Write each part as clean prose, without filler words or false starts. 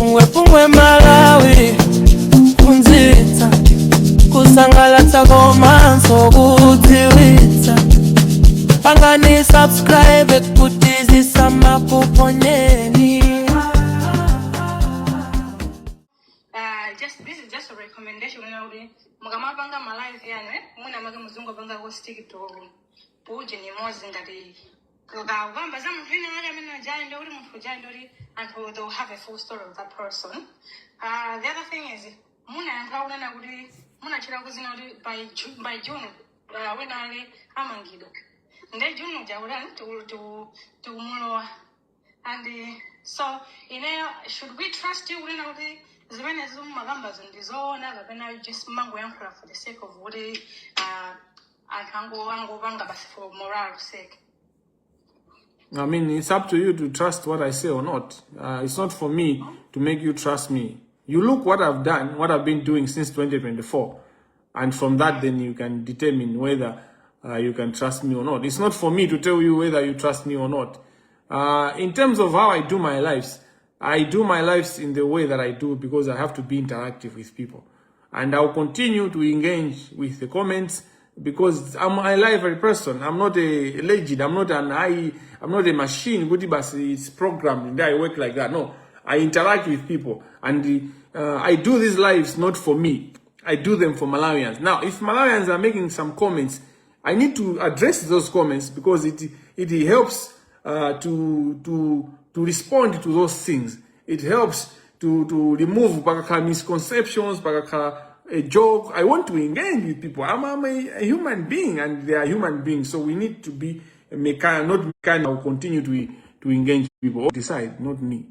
Pungwe Malawi kunzita kusangalatsa komanso kudziwitsa pangani subscribe kutizisa makuponyeni. This is just a recommendation. Mugama banga Malawi yanwe muna mage muzungu banga go stick to puje ni mozi ngati kugamba zamu fina ngaja mena jando uri mufujando uri and they'll have a full story of that person. The other thing is muna nkauna na uri muna chira kuzina uri by June when ali amangilo nde June jawuran to mulowa and so should we trust you when uri zimene zimu magamba zindizona kapena just mango yankula for the sake of what ango banga basi for moral sake. I mean, it's up to you to trust what I say or not. It's not for me to make you trust me. You look what I've done, what I've been doing since 2024. And from that, then you can determine whether you can trust me or not. It's not for me to tell you whether you trust me or not. In terms of how I do my lives in the way that I do because I have to be interactive with people. And I'll continue to engage with the comments because I'm a lively person. I'm not a legend. I'm not a machine. It's programmed and I work like that. No, I interact with people and I do these lives not for me. I do them for Malawians. Now, if Malawians are making some comments, I need to address those comments because it helps to respond to those things. It helps to remove misconceptions, a joke. I want to engage with people. I'm a human being and they are human beings. So we need to be not mechanical. I'll continue to engage people. Decide, not me.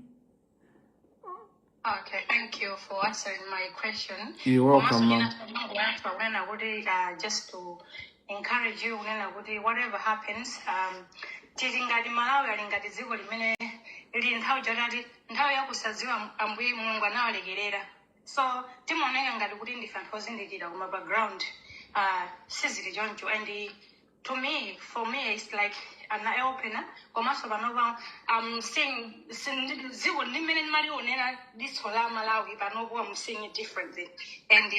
Okay, thank you for answering my question. You're welcome, ma'am. Just to encourage you, whatever happens, tilingadi Malawi alingadi ziko limene ili nthawi jotati nthawi yakusaziwa ambuye Mulungu anawalekerera. So timoneka ngati kuti ndife anthu ozindikira kuma background sizili choncho and to me, for me it's like an eye opener. Komanso panova I'm seeing ziko limene malionera diso la Malawi panova I'm seeing it differently. And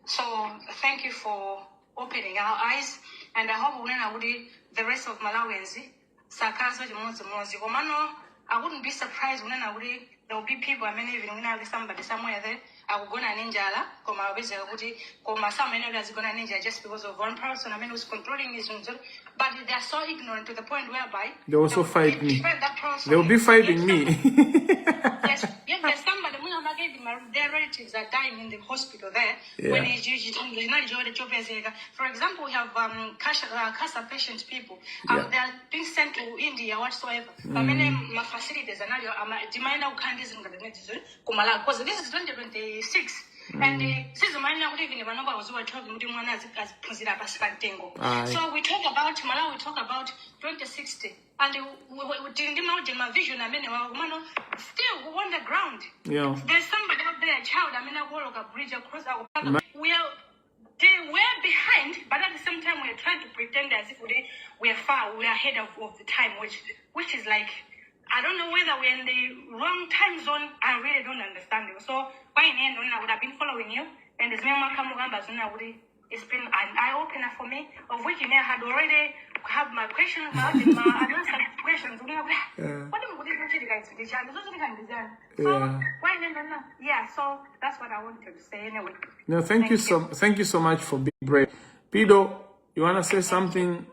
so thank you for opening our eyes and I hope unena kuti the rest of Malawians sakazo chimodzi komano I wouldn't be surprised when there will be people, I mean, even when I have somebody somewhere there, I will go to ninja, koma wezi kuti, koma some areas going to ninja just because of one person, I mean, who's controlling his own, but they are so ignorant to the point whereby they also fight me. They will be fighting me. Yes, there's somebody, their relatives are dying in the hospital there. Yeah. When for example, we have cancer patient people. They are being sent to India whatsoever. Many facilities are now because this is 2026. And so we talk about Malawi, we talk about 2060. And we didn't imagine my vision. I mean, still on the ground. Yeah. There's somebody out there, a child. I mean, I walk a bridge across our. We're behind, but at the same time, we're trying to pretend as if we're far, we're ahead of the time, which is like, I don't know whether we're in the wrong time zone. I really don't understand it. So by the end, I would have been following you, and it's been an eye-opener for me, of which I had already have my questions, my unanswered questions. So that's what I wanted to say anyway. No, thank you so much for being brave. Pido, you wanna say something?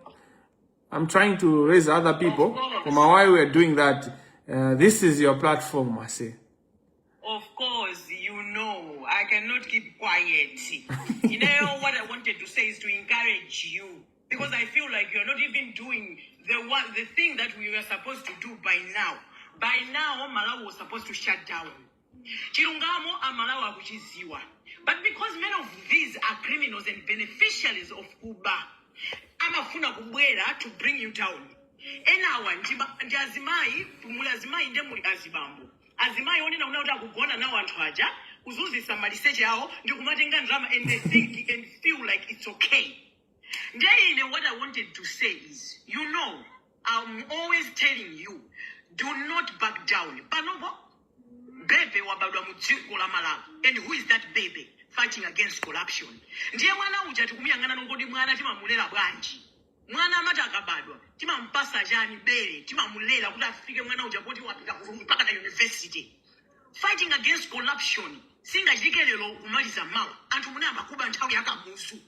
I'm trying to raise other people. While we're doing that, this is your platform, I say. Of course, I cannot keep quiet. What I wanted to say is to encourage you. Because I feel like you're not even doing the thing that we were supposed to do by now. By now, Malawi was supposed to shut down. Chirungamo Malawi akuchiziwa. But because many of these are criminals and beneficiaries of Kuba, amafuna kubwera to bring you down. Enawa ndi azimai, mulazimai nde muli azibambo. Azimai onena unauta kugona na wanthu aja, uzuzisa maliseche yao, ndi kumatenga ndrama and they think and feel like it's okay. Then what I wanted to say is, I'm always telling you, do not back down. Panobo, Bebe wabadwa mu dziko la Malawi. And who is that baby fighting against corruption? Ndiye mwana uja tikumuyangana nongodi mwana timamulela bwanji. Mwana amati akabadwa timampasa jani bere timamulela kuti afike mwana uja poti wapita mpaka na university. Fighting against corruption. Singachitike lero kumaliza mawa. Anthu mune amakuba nthawi ya kamuzu.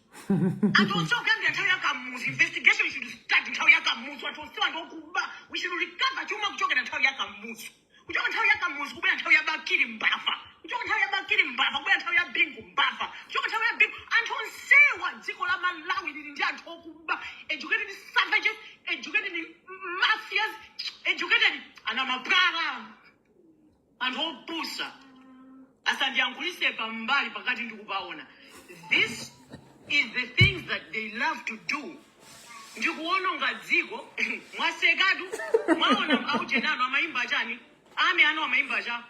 Anthu osokanga nthawi ya kamuzu. Investigation should start nthawi ya kamuzu. Anthu osiwa ndokuba. We should recover chuma kuchokera nthawi ya kamuzu. Kuchoka nthawi ya kamuzu kubera nthawi ya bakiri mbafa. Kuchoka nthawi ya bakiri mbafa kubera nthawi ya bingu mbafa. Kuchoka nthawi ya bingu. Anthu onsewa dziko la Malawi lili ndi anthu okuba. Educated savages, educated mafias, educated anamapara. Anthu opusa. Asandiyankhulise pambali pakati ndikupaona. This is the things that they love to do. Ndikuona ngadziko mwasekatu mwaona aujenano amaimba chani ame ano amaimba cha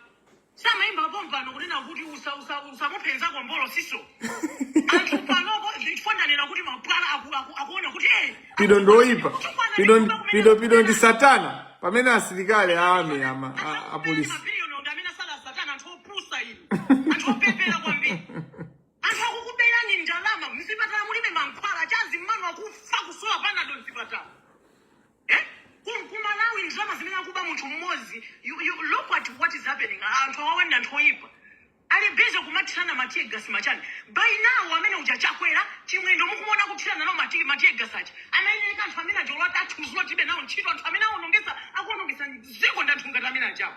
samaimba pompano kunena kuti usamupenza kombolo siso anthu panoko zifondanira kuti mapwala akuona kuti pido ndoipa pido ndi satana pamene asilikali ame apolisi ndamene sala satana anthu opusa inu anthu opepera kwambiri anthu akukubera ni ndalama msipatala mulibe mankhwala chazi mmano akufa kusowa panado msipatala kumalawi ndalama zimene akuba munthu mmozi. You look at what is happening. Anthu awawenda anthu oyipa ali busy kumathirana matiye gasi machani. By now amene uja chakwera chimwendo mukumona kuthirana nawo matiye gasi achi amayeneka anthu amene ajolota athuzula tibe nawo ntchito anthu amene akuonongesa dziko ndi anthu ngati amene ajawo.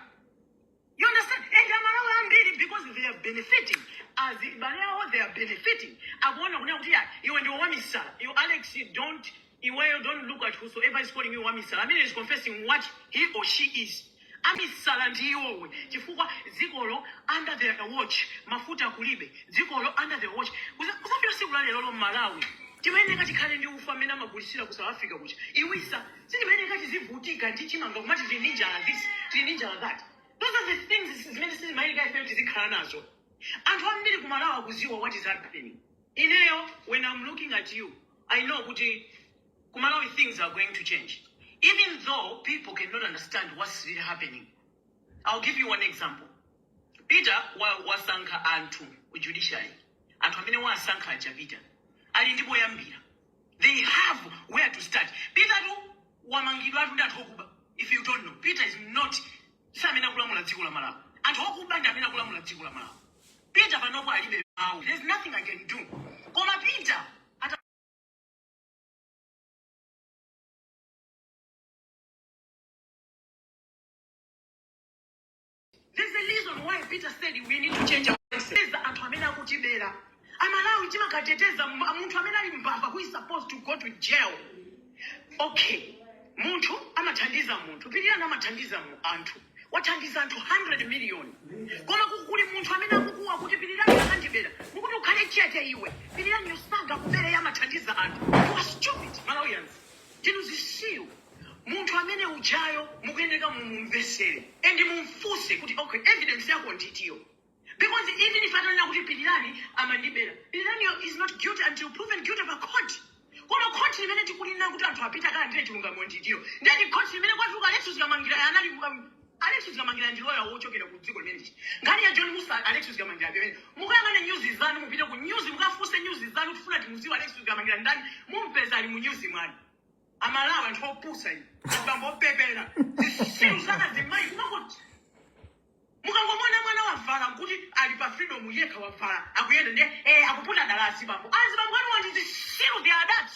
You understand? And Malawi ambiri because they are benefiting. As they are benefiting. Akuona kuna kuti iwe ndiwo wamisala. You Alex, don't look at whosoever is calling you wamisala. I mean, is confessing what he or she is. Amisala ndiyowe. Chifukwa zikolo under their watch. Mafuta kulibe. Zikolo under their watch. Kusafira siku lale lolo Malawi. Timeneka tikhale ndi ufa amene amagulisira ku South Africa kucha. Iwisa. Timeneka tizivutika ndi chimanga kumati tininja la this, tininja la that. Those are the things ministers my guy felt zikhala nazo. Anthu ambiri kumalawa kuziwa what is happening. Ineyo, when I'm looking at you, I know kuti kumalawi things are going to change. Even though people cannot understand what's really happening. I'll give you one example. Peter wasankha anthu judiciary. Anthu amene wasankha aja Peter. Ali ndipo yambira. They have where to start. Peter tu wamangidwa atu ndi anthu okuba. If you don't know, Peter is not samena kulamula dziko la Malawi. Anthu okuba ndi amene kulamula dziko la Malawi. Peter panopo alibe mawu. There's nothing I can do. Koma Peter there's a reason why Peter said we need to change our mindset. Anthu amene akutibera. Amalawi timakateteza munthu amene ali mbava who is supposed to go to jail. Okay. Munthu amathandiza munthu. Pilirani amathandiza anthu. Wathandiza anthu 100 million. Koma kukuli munthu amene akukuwa kuti pilirani akandibera. Mukuti ukhale chete iwe. Pilirani yosanga kubera yamathandiza anthu. You are stupid, Malawians. Tinuzisiyo. Munthu amene ujayo mukuyeneka mumvesere. And mumfuse kuti okay, evidence yako nditiyo. Because even if I don't know kuti pilirani amandibera. Pilirani is not guilty until proven guilty by court. Koma court imene tikulina kuti anthu apita kala ndire chilungamo nditiyo. Ndeni court imene kwatuka ALEXIOUS KAMANGILA ndi lawyer wochokera ku dziko limene. Ngani ya John Musa ALEXIOUS KAMANGILA pemene. Mukuyangana news zanu mupite ku news mukafuse news zanu kufuna timuziwa ALEXIOUS KAMANGILA ndani mumpeza ali mu news mwani. Amalawa anthu opusa ine. Abambo opepera. Zisiru zaka zimayi kumakuti. Mukangomona mwana wavala kuti ali pa freedom yekha wavala. Akuyenda ndi akuputa dalasi bambo. Azibambo anu wanti zisiru they are that.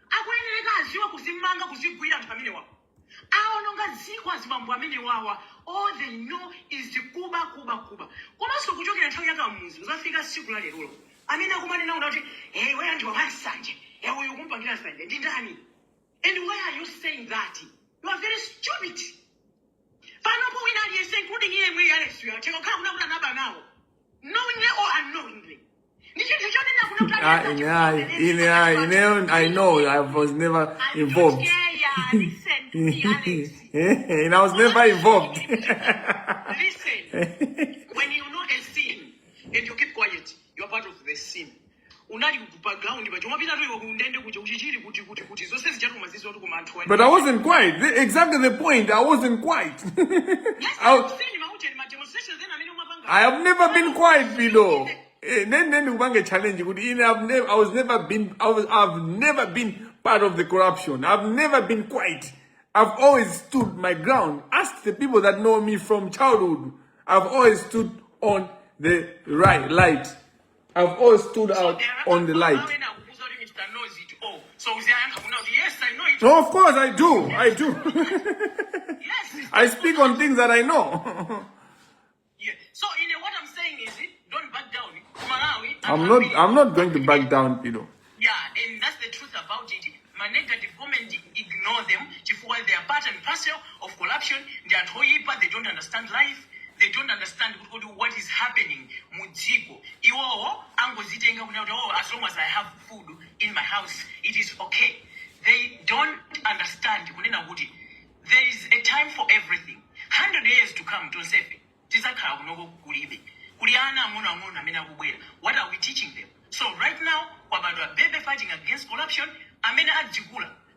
Akuyeneka aziwa kuzimanga kuzigwira anthu amene wawo. Aononga dziko azibambo amene wawa. All they know is kuba. Komanso kuchokera nthawi ya kamuzu uzafika siku la lero. Amene akumanena kuti wewe ndi wansanje. Uyu kumpangira nsanje ndi ndani? And why are you saying that? You are very stupid. Panopo winali yese including here mwe Alex you are cheko kana kuna naba nawo. Knowingly or unknowingly. I know I was never involved. Listen to me, Alex. And I was never involved. Listen. When you know a sin and you keep quiet, you are part of the sin. But I wasn't quiet. Exactly the point. I wasn't quiet. I have never been quiet, Pido. Then you want a challenge. I've never been part of the corruption. I've never been quiet. I've always stood my ground. Ask the people that know me from childhood. I've always stood on the right light. I've always stood out on the light. Yes, I know it. No, of course I do. I do. Yes. I speak on things that I know. Yeah. So, what I'm saying is, don't back down. Malawi, I'm not going to back down, Pido. Yeah, and that's the truth about it. My negative government ignore them while they are part and parcel of corruption. They are toyipa, they don't understand life. They don't understand what is happening. Mudziko. As long as I have food in my house, it is okay. They don't understand. There is a time for everything. 100 years to come, don't say it. What are we teaching them? So right now, baby fighting against corruption,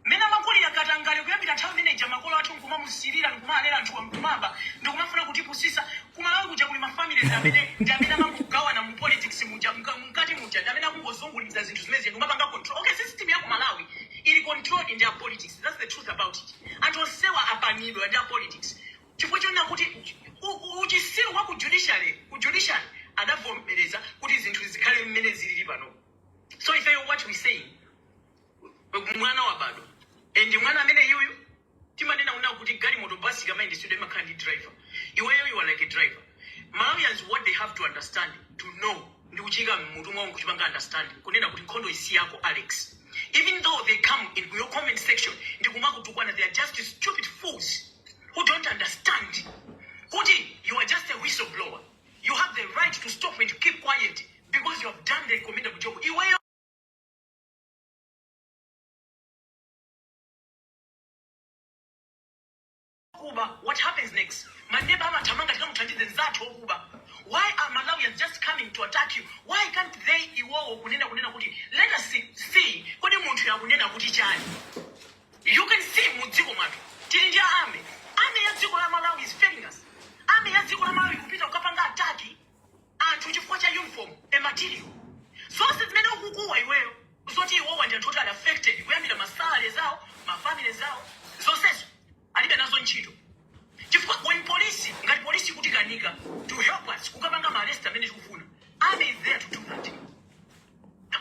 mena makuli yakatangale kuyambira nthawi imene jamakolo athu nkumamusirira nkumalera anthu wamkumamba ndikumafuna kutipusisa kumalawi kuja kuli mafamilies amene amangogawana mu politics mkati muja amene akungozunguliza zinthu zimezi ndikumapanga control. Okay, system ya kumalawi ili controlled in their politics. That's the truth about it. Anthu onsewa apanidwa their politics. Chifukwa chona kuti uchisiru wa ku judiciary adavomereza kuti zinthu zikhale mmene zilili pano. So if you what we saying, mwana wa bado and mwana amene yuyu timanena una kuti gari moto basi kama ndi student makandi driver, you are like a driver. Malawians, what they have to understand, to know, ndi kuchika mutu mwa kuchipanga understand kunena kuti nkhondo isi yako Alex. Even though they come in your comment section ndi kumakutukwana, they are just stupid fools who don't understand kuti you are just a whistleblower. You have the right to stop and to keep quiet because you have done the commendable job. What happens next? Why are Malawians just coming to attack you? Why can't they let us see what the you can see Mudziko Matu. Tilindia army ya Dziko la Malawi is failing us. Army ya Dziko la Malawi kupita ukapanga ataki and tuchifuacha uniform and material. So zimene ukukuwa iweyo zoti iwowa ndi totally affected kuyambira masale zawo, mafamily zawo zonsezo alibe nazo ntchito. Chifukwa when police ngati police kuti kanika to help us kukapanga arrest amene tikufuna, army is there to do that.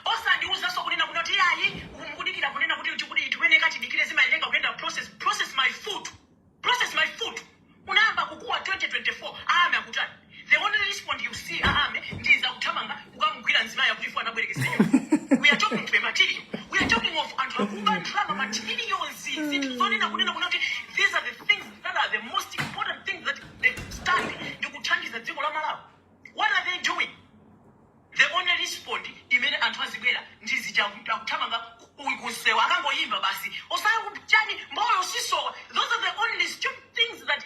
Osandi so kunena kuti ayi kumukudikira kunena kuti tiweneka tidikire zimayenga kuyenda process my food. Unamba kukuwa 2024 army akutani. The only response you see army ndiza kutamanga kukamugwira nzima ya kuifuna bwerekeseyo. We are talking to a material. We are talking of anti-urban drama materials. These are the things that are the most important things that they stand to kuchangiza dziko la Malawi. What are they doing? The only response imene anthu azibwera ndizija kutamanga kusewa akangoyimba basi. Osaya kuchani moyo sisowa. Those are the only stupid things that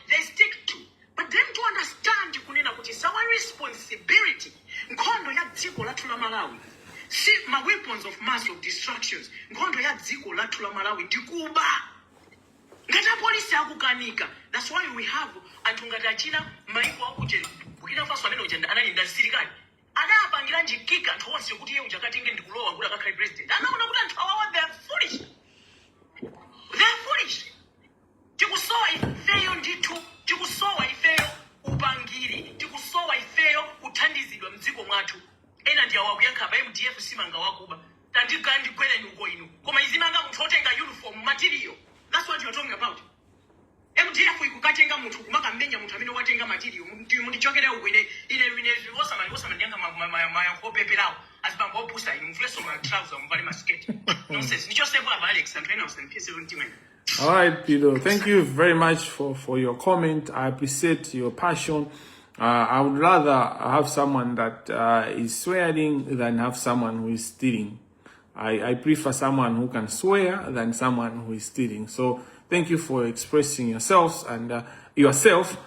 they stick to. But then to understand kunena kuti it's our responsibility. Nkhondo ya dziko lathu la Malawi. See my weapons of mass of destructions. Nkhondo ya dziko lathu la Malawi ndikuba. Ngata police akukanika. That's why we have antungata China maiko akuje. Bukina Faso amene ujenda analinda sirikali. Adapangira njikika anthu onse kuti iye uchakatinge ndikulowa kuti akakhale president. Anaona kuti anthu awawa they are foolish. They are foolish. Tikusowa ifeyo ndithu, tikusowa ifeyo upangiri, tikusowa ifeyo kuthandizidwa mdziko mwathu. Ena ndi awakuyankha ba MDF simanga wakuba. Tandikandi kwele nuko inu. Koma izimanga muthu otenga uniform material. That's what you are talking about. MDF ikukatenga muthu kumakamenya muthu amene watenga material. Mundichokere ukwene ine osama nyanga maya kopepelawo. Azibamba opusa inu mfleso ma trouser mbali masketi. Nonsense. Nichosebo aba Alex and Reynolds and P17. All right, Pido. Thank you very much for your comment. I appreciate your passion. I would rather have someone that is swearing than have someone who is stealing. I prefer someone who can swear than someone who is stealing. So thank you for expressing yourselves and yourself.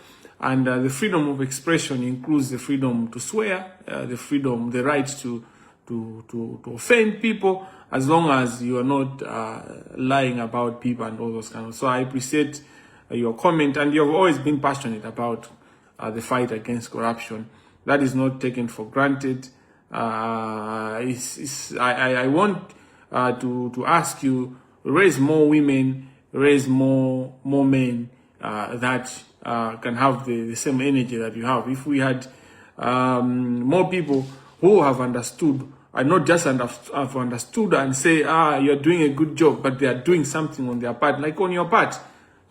And the freedom of expression includes the freedom to swear, the right to offend people, as long as you are not lying about people and all those kind of. So I appreciate your comment, and you have always been passionate about the fight against corruption. That is not taken for granted. I want to ask you, raise more women, raise more men that can have the same energy that you have. If we had more people who have understood, and not just have understood and say, you're doing a good job, but they are doing something on their part. Like on your part,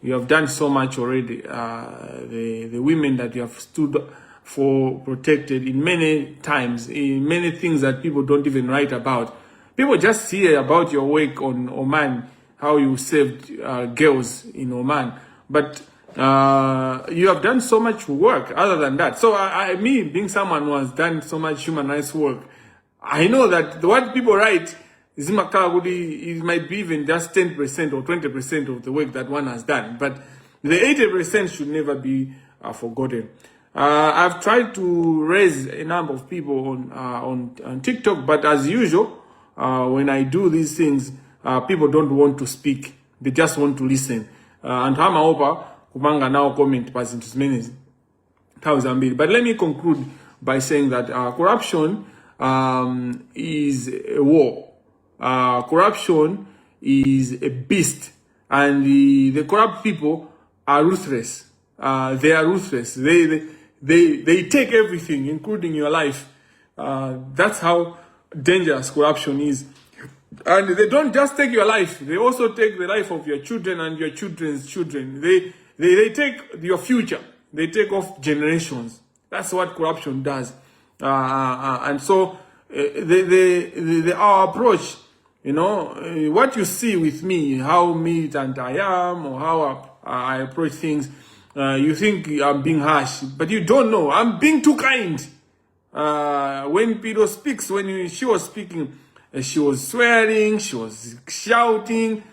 you have done so much already. The women that you have stood for, protected in many times, in many things that people don't even write about. People just hear about your work on Oman, how you saved girls in Oman. But you have done so much work other than that. So me being someone who has done so much human rights work, I know that what people write, it might be even just 10% or 20% of the work that one has done. But the 80% should never be forgotten. I've tried to raise a number of people on TikTok, but as usual, when I do these things, people don't want to speak. They just want to listen. And hamaopa kumanga now comment as many thousand. But let me conclude by saying that corruption is a war. Corruption is a beast, and the corrupt people are ruthless. They are ruthless. They take everything, including your life. That's how dangerous corruption is. And they don't just take your life; they also take the life of your children and your children's children. They take your future. They take off generations. That's what corruption does. And so our approach, you know, what you see with me, how militant I am, or how I approach things, you think I'm being harsh, but you don't know. I'm being too kind. When Pedro speaks, she was speaking, she was swearing, she was shouting.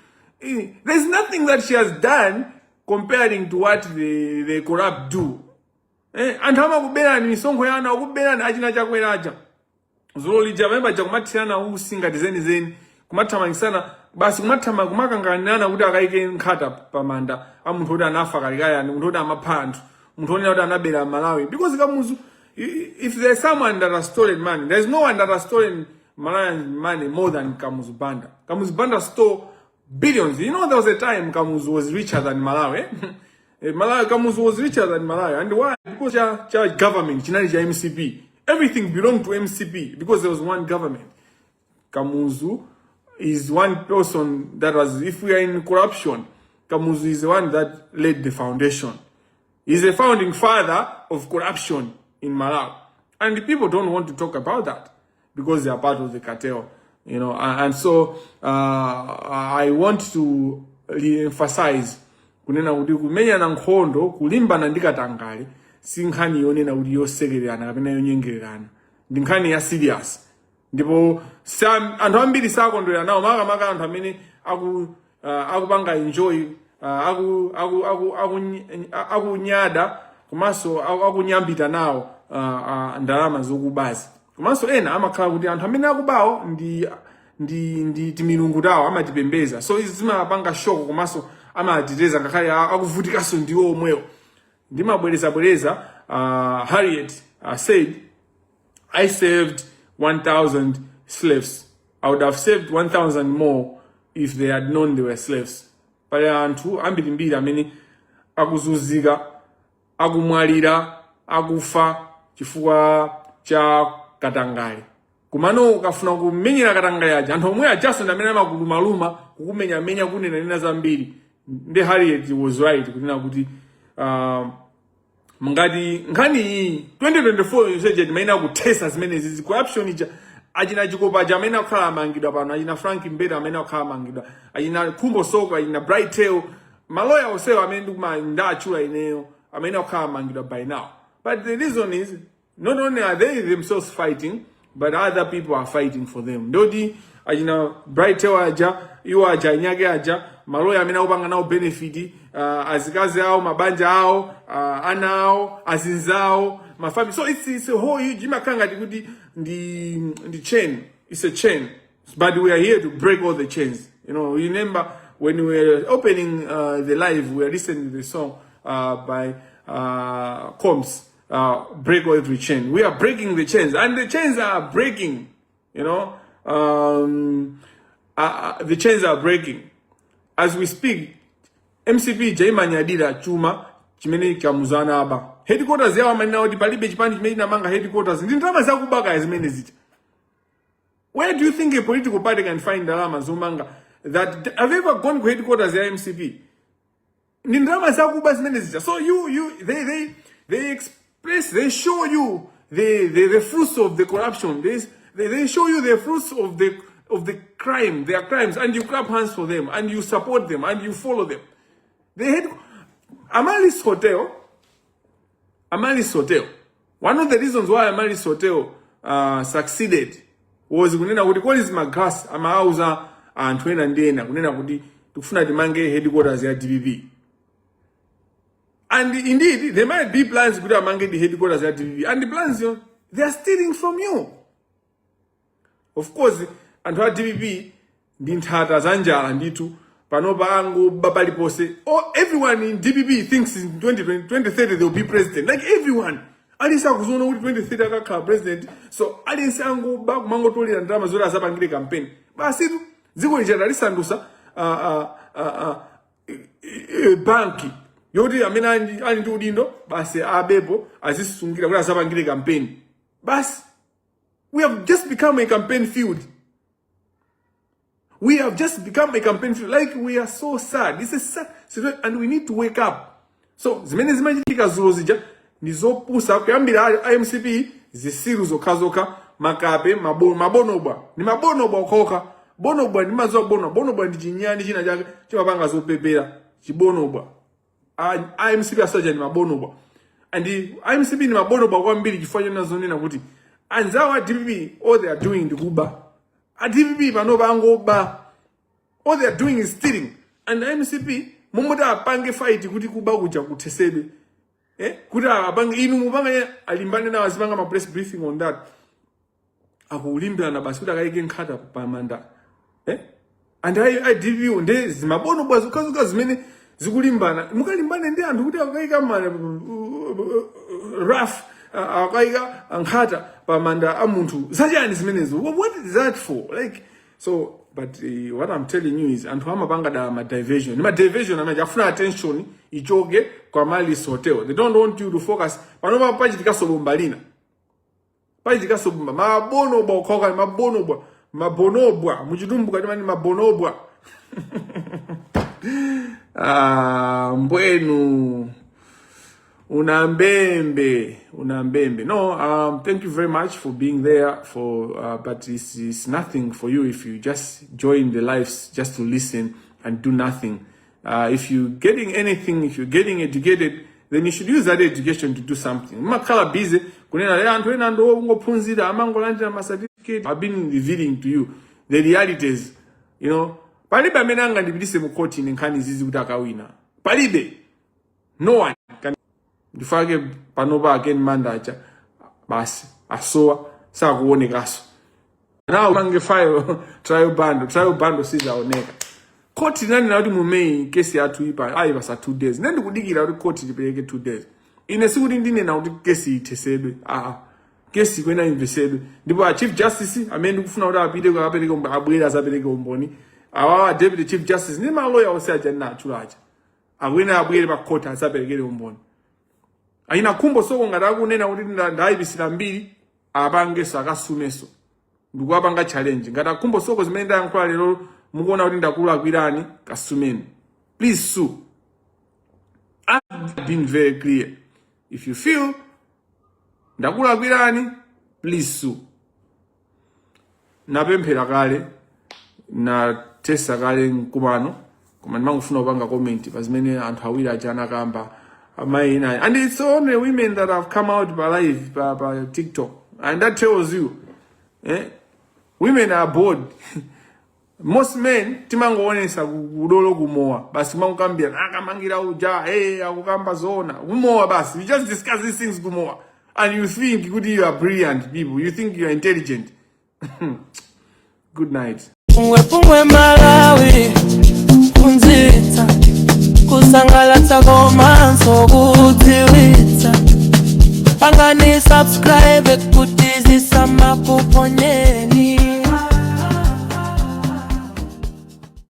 There's nothing that she has done comparing to what the corrupt do. And hama kubena ni songo yana kubena na ajina chakwera aja. Zoli jamemba jakumatirana usinga dizeni kumatama sana basi kumatama kumakangana kuti akaike nkhata pamanda amuntu oti anafa kalikaya muntu oti amaphandu muntu oti anabera Malawi. Because Kamuzu, if there's someone that has stolen money, there's no one that has stolen Malawian money more than Kamuzu Banda. Kamuzu Banda stole billions. You know, there was a time Kamuzu was richer than Malawi. Kamuzu was richer than Malawi. And why? Because the government, MCP. Everything belonged to MCP because there was one government. Kamuzu is one person that was, if we are in corruption, Kamuzu is the one that laid the foundation. He's the founding father of corruption in Malawi. And the people don't want to talk about that because they are part of the cartel. You know, and so I want to re-emphasize kunena kuti kumenya na nkhondo kulimba na ndikatangale sinkhani yonena kuti yosekererana kapena yonyengererana ndi nkhani ya serious. Ndipo anthu ambiri sakondwera nawo makamaka anthu amene akupanga enjoy akunyada komanso akunyambita nawo ndalama zokubazi. Komanso ena amakhala kuti anthu amene akubawo ndi timilungu tawo amatipembeza. So izi zimapanga shoko komanso amatireza ngakhale akuvutikaso ndiwo omwewo. Ndimabwereza Harriet said, I saved 1,000 slaves. I would have saved 1,000 more if they had known they were slaves. Pale anthu ambirimbiri amene akuzunzika, akumwalira, akufa chifukwa cha katangale. Kumano ukafuna kumenyera katangale aja anthu omwe ajaso amene amakuluma kukumenya kunena zambiri. Nde Harriet was right kunena kuti mngati nkhani iyi 2024 yuseje maina kutesa zimene zizi corruption ija ajina chikopa jamena khala mangidwa pano ajina Frank Mbeda amene akhala mangidwa ajina Khumbo Soko ajina Bright Tail maloya osewa amene ndikuma ndachula ineyo amene akhala mangidwa by now. But the reason is not only are they themselves fighting, but other people are fighting for them. Ndodi ajina Bright Tail aja iwo aja inyake aja maloya amene akupanga nawo benefit azikazi awo mabanja awo ana awo azinzawo mafamily. So it's a whole huge imakanga kuti the chain. It's a chain, but we are here to break all the chains. You know, remember when we were opening the live, we were listening to the song by comps break every chain. We are breaking the chains, and the chains are breaking. You know, the chains are breaking as we speak. MCP Jaimanyadira chuma chimene KAMUZU aba headquarters yawa manina oti palibe chipandi chimene namanga headquarters ndi ndalama zakubaka zimene ziti. Where do you think a political party can find ndalama zomanga that? Have you ever gone to headquarters ya MCP? Ndi ndalama zakuba zimene ziti. So they express, they show you the fruits of the corruption. They show you the fruits of the crime, their crimes, and you clap hands for them, and you support them, and you follow them. They had Amali's Hotel. One of the reasons why Amali's Hotel succeeded was kunena kuti college magas amauza anthu ena ndena kunena kuti tikufuna timange headquarters ya DPP. And indeed, there might be plans kuti amange the headquarters ya DPP, and the plans, they are stealing from you. Of course, anthu a DPP ndi nthata zanjala nditu panopa angu babali pose. Oh, everyone in DPP thinks in 2030 they will be president. Like everyone. Alisa kuzono kuti 2030 akakhala president. So alisa angu mango tolera ndalama zoti azapangire campaign. Basi tu dziko lija lisandusa banki yoti amene ali ndi udindo basi abepo azisungira kuti azapangire campaign. Basi we have just become a campaign field. We have just become a campaign field. Like, we are so sad. This is sad situation, and we need to wake up. So, zimene zimachitika zulo zija nizopusa kuyambira MCP zisiru zokazoka makape mabonobwa ni mabonobwa okoka bonobwa ni mazo bonobwa ndi chinyani china chake chimapanga zopepera chibonobwa MCP asoja ni mabonobwa, and MCP ni mabonobwa kwambiri chifanya nazonena kuti anzawa DPP all they are doing ndi kuba. A DPP panoba angoba, all they are doing is stealing. And MCP mumuda apange fight kuti kuba kuja kutesebe. Kuda apange inu mupanga alimbane na wazipanga ma press briefing on that. Akulimbana na basi kuda kaike nkata pa manda. And I DPP nde zimabono bwazo kazuka zimene zikulimbana. Mukalimbane ndi anthu kuti akaika rough akaika nkata pa manda amuntu. Sajani zimenezo. What is that for? Like, so, but what I'm telling you is anthu amapanga da ma diversion. Ma diversion amajafuna attention ichoke kwa Amali's Hotel. They don't want you to focus. Panoba pachitika sobombalina. Pachitika sobomba. Mabonobwa okoka mabonobwa. Muchitumbuka ndimani mabonobwa. Mbwenu. Unambembe. No, thank you very much for being there but it's nothing for you if you just join the lives just to listen and do nothing. If you're getting anything, if you're getting educated, then you should use that education to do something. Makala busy, I've been revealing to you the realities, you know. Palibe amenanga ndibidise mukoti nenkani zizi kutakawina. Palibe. No one can difage panoba again mandacha basi asoa sa kuonekaso. Now mange file trial bando sizaoneka. Koti nani na udi mumei kesi ya tuipa aiba sa 2 days. Nendi kudikira udi koti jipeleke 2 days. Inesikudi ndine na udi kesi itesebe. Kesi kwena invesebe. Ndipo Chief Justice amendu kufuna uda apide kwa apeleke abwela zapeleke umboni. Awa Deputy Chief Justice ni ma lawyer ose aja na chulacha. Awena abwele pa kota zapeleke umboni. Aina kumbo soko ngadaku nena udi ndaibisira mbili abange sakasumeso. Ndugu abanga challenge. Ngada kumbo soko zimenda yankula lero mugona udi ndakula kwirani kasumeni. Please sue. I've been very clear. If you feel ndakula kwirani, please sue. Napemphera kale na tesa kale nkumano koma ndimangufuna upanga comment pazimene anthu awiri ajana kamba amaina. And it's only women that have come out live by TikTok, and that tells you women are bored. Most men timangoonesa kudolo kumoa basi mangukambia akamangira uja akukamba zona kumoa basi. We just discuss these things kumoa, and you think you are brilliant people, you think you are intelligent. Good night. Pungwe Malawi kunzita kusangalatsa komanso kudziwitsa pangani subscribe